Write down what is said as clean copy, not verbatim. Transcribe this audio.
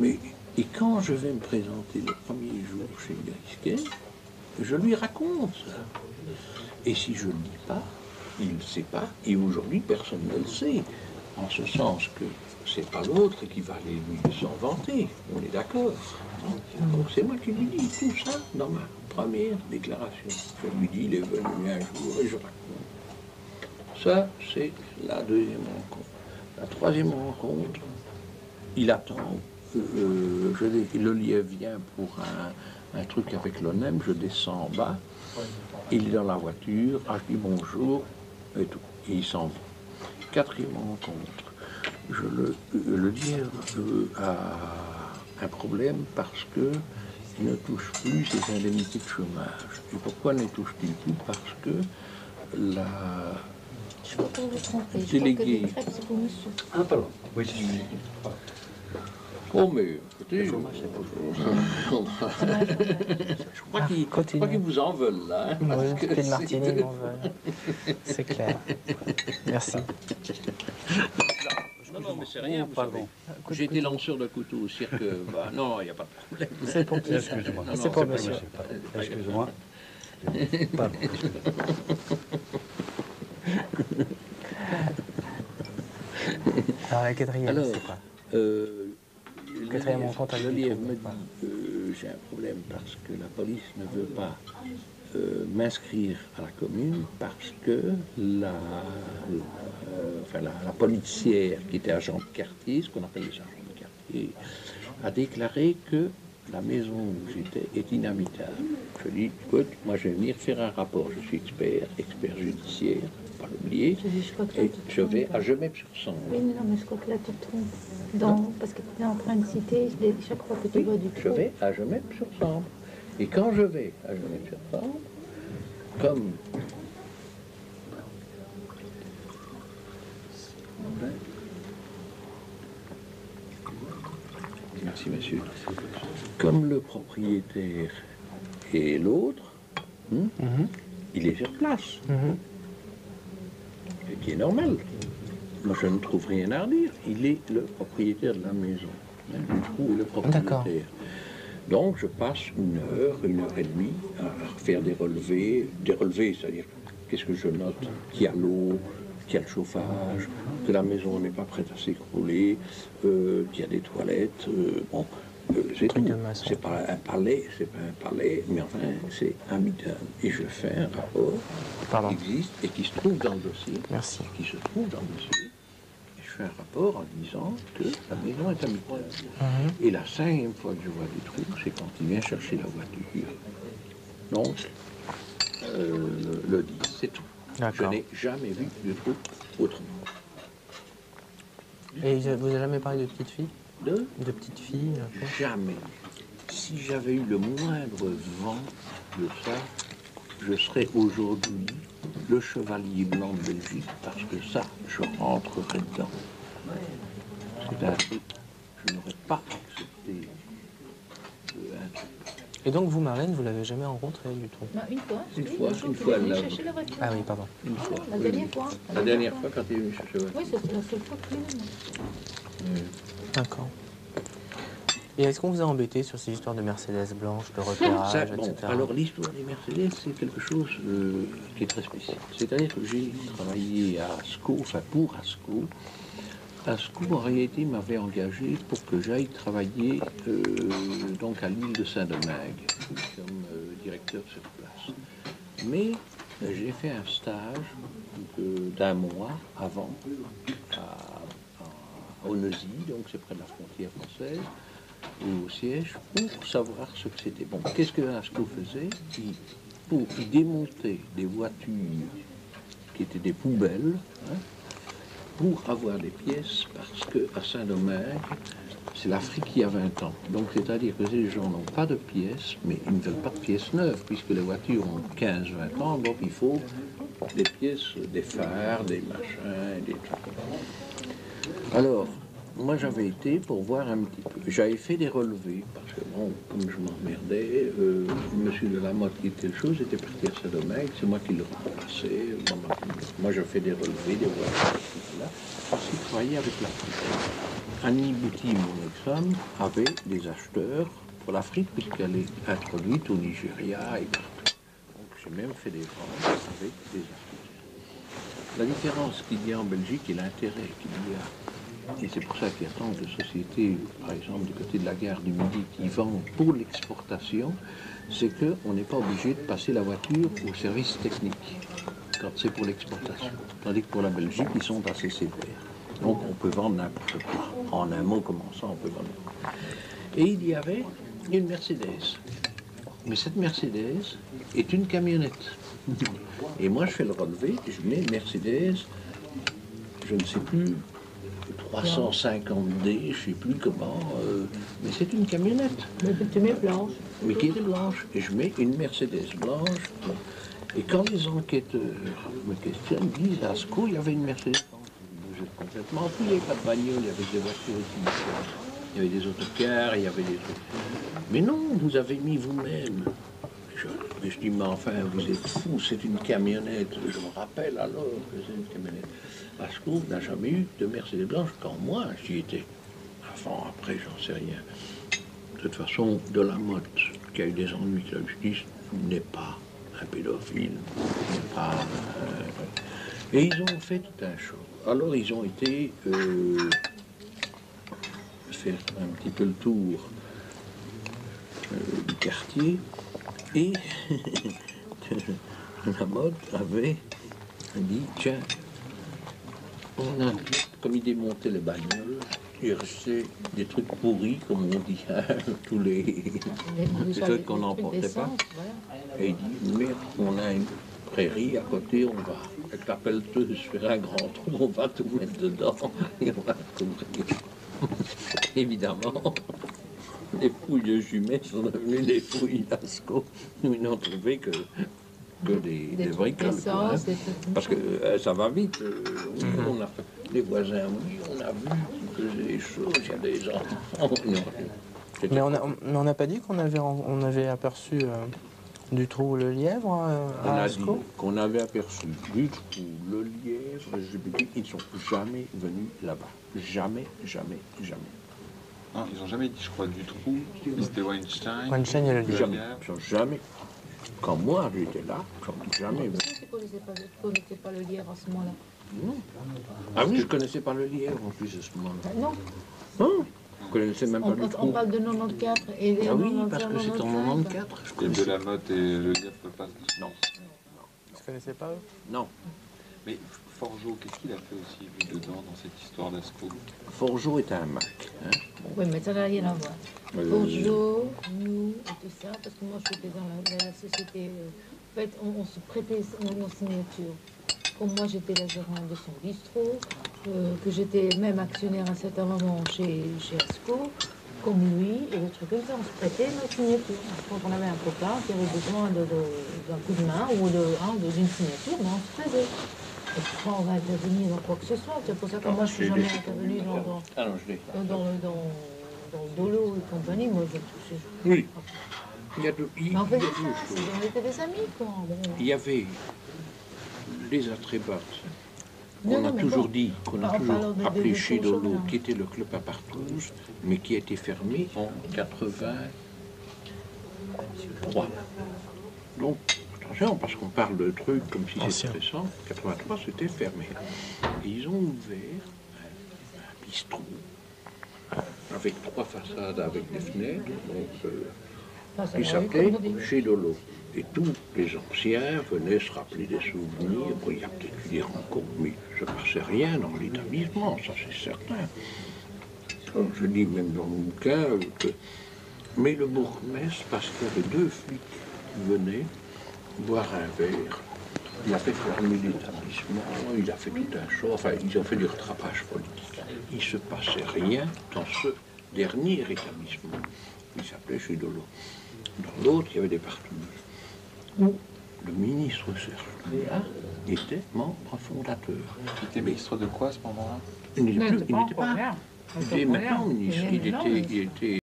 Mais, et quand je vais me présenter le premier jour chez Grisquet, je lui raconte ça. Et si je ne le dis pas, il ne sait pas, et aujourd'hui personne ne le sait. En ce sens que c'est pas l'autre qui va aller lui s'en vanter, on est d'accord. Donc c'est moi qui lui dis tout ça dans ma première déclaration. Je lui dis, il est venu un jour et je raconte. Ça, c'est la deuxième rencontre. La troisième rencontre, il attend. Le lièvre vient pour un truc avec l'ONEM, je descends en bas, il est dans la voiture, je dis bonjour, et tout, et il s'en va. Quatrième rencontre, le lièvre a un problème parce que il ne touche plus ses indemnités de chômage. Et pourquoi ne touche-t-il plus? Parce que la Je crois que vous vous trompez. déléguée... Je crois que les crêpes, c'est pour monsieur. Ah, pardon. Oui, Oh, mais écoutez, je crois qu'ils vous en veulent, là. Hein, oui, Phil Martini m'en veut. C'est clair. Merci. Non, mais c'est rien, vous savez. J'ai été lanceur de couteau au cirque. Bah, non, il n'y a pas de problème. C'est pour qui? Excusez-moi. C'est pour monsieur. Excusez-moi. Pardon. Alors la quatrième, Alors, c'est quoi? Quatrième rencontre avec le le lièvre trouble, me dit j'ai un problème parce que la police ne veut pas m'inscrire à la commune parce que la policière qui était agent de quartier, ce qu'on appelle les agents de quartier, a déclaré que la maison où j'étais est inhabitable. Je dis, écoute, moi je vais venir faire un rapport, je suis expert judiciaire, pas l'oublier, et je vais à Gemep-sur-Sambre. Oui, mais non, mais je crois que là, tu te trompes. Parce que tu es en train de citer, chaque fois que tu vois du Je trou. vais à Gemep-sur-Sambre. Et quand je vais à Gemep-sur-Sambre, comme... Merci, monsieur. Comme le propriétaire et l'autre, il est sur place. Ce qui est normal. Moi, je ne trouve rien à redire. Il est le propriétaire de la maison. Le trou est le propriétaire. Donc, je passe une heure et demie à faire des relevés. Des relevés, c'est-à-dire, qu'est-ce que je note? Qu'il y a l'eau, qu'il y a le chauffage, que la maison n'est pas prête à s'écrouler, qu'il y a des toilettes. Bon, c'est tout. C'est pas un palais, mais enfin, c'est habitable. Et je fais un rapport qui existe et qui se trouve dans le dossier. Merci. Qui se trouve dans le dossier. Et je fais un rapport en disant que la maison est habitable. Et la cinquième fois que je vois des trous, c'est quand il vient chercher la voiture. Donc, le 10, c'est tout. Je n'ai jamais vu de trou autrement. Et vous n'avez jamais parlé de petite fille? De petite fille? Jamais. Si j'avais eu le moindre vent de ça, je serais aujourd'hui le chevalier blanc de Belgique, parce que ça, je rentrerais dedans. C'est un truc, je n'aurais pas accepté un truc. Et donc vous, Marlène, vous l'avez jamais rencontré du tout? Non, une fois. Une fois, elle l'a chercher la voiture. Ah oui, pardon. Une fois. La dernière fois. La dernière fois, quand il est venu chercher la voiture. Oui, c'est la seule fois que je l'ai vu. D'accord. Et est-ce qu'on vous a embêté sur ces histoires de Mercedes blanche, de repérage, etc. Alors l'histoire des Mercedes, c'est quelque chose qui est très spécial. C'est-à-dire que j'ai travaillé à ASCO, enfin pour ASCO. ASCO, en réalité, m'avait engagé pour que j'aille travailler donc à l'île de Saint-Domingue, comme directeur sur place. Mais j'ai fait un stage d'un mois avant à Onésy, donc c'est près de la frontière française, au siège, pour savoir ce que c'était. Bon, qu'est-ce que ASCO faisait? Il démontait des voitures qui étaient des poubelles, hein, pour avoir des pièces, parce qu'à Saint-Domingue, c'est l'Afrique qui a 20 ans. Donc, c'est-à-dire que les gens n'ont pas de pièces, mais ils ne veulent pas de pièces neuves, puisque les voitures ont 15-20 ans, donc il faut des pièces, des phares, des machins, des trucs. Alors, moi, j'avais été pour voir un petit peu. J'avais fait des relevés, parce que, bon, comme je m'emmerdais, monsieur de la Motte qui était le chose, était parti à Saint-Domingue, c'est moi qui le remplaçais. Moi, je fais des relevés, des voitures, tout cela, parce qu'il travaillait avec l'Afrique. Annie Bouty, mon ex-femme, avait des acheteurs pour l'Afrique puisqu'elle est introduite au Nigeria et partout. Donc j'ai même fait des ventes avec des acheteurs. La différence qu'il y a en Belgique et l'intérêt qu'il y a, et c'est pour ça qu'il y a tant de sociétés, par exemple du côté de la gare du Midi, qui vendent pour l'exportation, c'est qu'on n'est pas obligé de passer la voiture au service technique quand c'est pour l'exportation. Tandis que pour la Belgique, ils sont assez sévères. Donc on peut vendre n'importe quoi. En un mot, comment ça, on peut vendre. Et il y avait une Mercedes. Mais cette Mercedes est une camionnette. Et moi, je fais le relevé, je mets Mercedes, je ne sais plus, 350D, je ne sais plus comment, mais c'est une camionnette. Mais tu mets blanche. Mais qui était blanche. Et je mets une Mercedes blanche. Et quand les enquêteurs me questionnent, disent à Asco, il y avait une Mercedes blanche. Vous êtes complètement fou, il n'y avait pas de bagnole, il y avait des voitures ici. Il y avait des autocars, il y avait des trucs. Mais non, vous avez mis vous-même. Je dis, mais enfin, vous êtes fou, c'est une camionnette. Je me rappelle alors que c'est une camionnette. Asco n'a jamais eu de Mercedes blanche quand moi j'y étais. Avant, après, j'en sais rien. De toute façon, de la Motte, qui a eu des ennuis avec la justice, n'est pas un pédophile. N'est pas Et ils ont fait tout un show. Alors, ils ont été faire un petit peu le tour du quartier. Et la Motte avait dit, tiens, on a, comme il démontait les bagnoles, il restait des trucs pourris, comme on dit, hein, tous les trucs qu'on n'emportait pas. Et il dit, merde, on a une prairie à côté, on va, avec la pelleteuse, faire un grand trou, on va tout mettre dedans, et on va couvrir. Évidemment, les fouilles de Jumet sont devenues des fouilles d'Asco, où ils n'ont trouvé que des bricoles. Hein, parce que ça va vite. On a fait, les voisins, oui, on a vu qu'il faisait des choses, il y a des enfants. Mais on n'a pas dit qu'on avait aperçu Dutroux le lièvre à Asco. On a dit qu'on avait aperçu Dutroux, le lièvre, ils ne sont jamais venus là-bas. Jamais, jamais, jamais. Non, ils n'ont jamais dit, je crois, Dutroux, c'était Weinstein. Weinstein et le lièvre. Jamais. Ils n'ont jamais. Quand moi j'étais là, ils n'ont jamais venu. Pourquoi tu ne connaissais pas le lièvre à ce moment-là? Non. Ah oui, je ne connaissais pas le lièvre en plus à ce moment-là. Non. Non. Je ne connaissais même pas Dutroux. On parle de 94 et Ah oui, parce que c'est en 94. Et de la Motte et le lièvre ne pas. Non. Vous ne connaissez pas eux? Non. Mais Forgeot, qu'est-ce qu'il a fait aussi, lui, dedans, dans cette histoire d'Asco? Forgeot est un Mac. Hein. Oui, mais ça n'a rien à voir. Forgeot, nous, et tout ça, parce que moi j'étais dans la société. En fait, on se prêtait nos signatures. Comme moi j'étais la gérante de son bistrot, que j'étais même actionnaire à un certain moment chez Asco, comme lui, et des trucs comme ça, on se prêtait nos signatures. Quand on avait un copain qui avait besoin d'un coup de main ou d'une signature, ben, on se faisait. Et pourquoi on va intervenir dans quoi que ce soit? C'est pour ça que moi je ne suis jamais intervenue dans le dolo et compagnie. Moi je. Oui. Il y a Mais on faisait ça, on était des amis, quoi. Bon. Il y avait les Atrébates. Non, On a mais toujours bon, dit, qu'on a on toujours parle de appelé chez Forgeot, Dolo, là. qui était le club à Partouze, mais qui a été fermé en 83. Donc, attention, parce qu'on parle de trucs comme si c'était récent. 83, c'était fermé. Et ils ont ouvert un bistrot avec 3 façades avec des fenêtres, donc, Ça qui va, s'appelait comme on dit. Chez Dolo. Et tous les anciens venaient se rappeler des souvenirs. Bon, il y a peut-être eu des rencontres, mais il ne se passait rien dans l'établissement, ça c'est certain. Donc, je dis même dans mon bouquin que... Mais le bourgmestre, parce qu'il y avait 2 flics qui venaient boire un verre, il a fait fermer l'établissement, il a fait tout un show, enfin, ils ont fait du rattrapage politique. Il ne se passait rien dans ce dernier établissement. Il s'appelait chez Dolo. Dans l'autre, il y avait des Partouze, où le ministre Serge Couillard était membre fondateur. Il était ministre de quoi à ce moment-là? Il n'était Non, plus, il n'était pas. rien. Il était maintenant ministre. Il était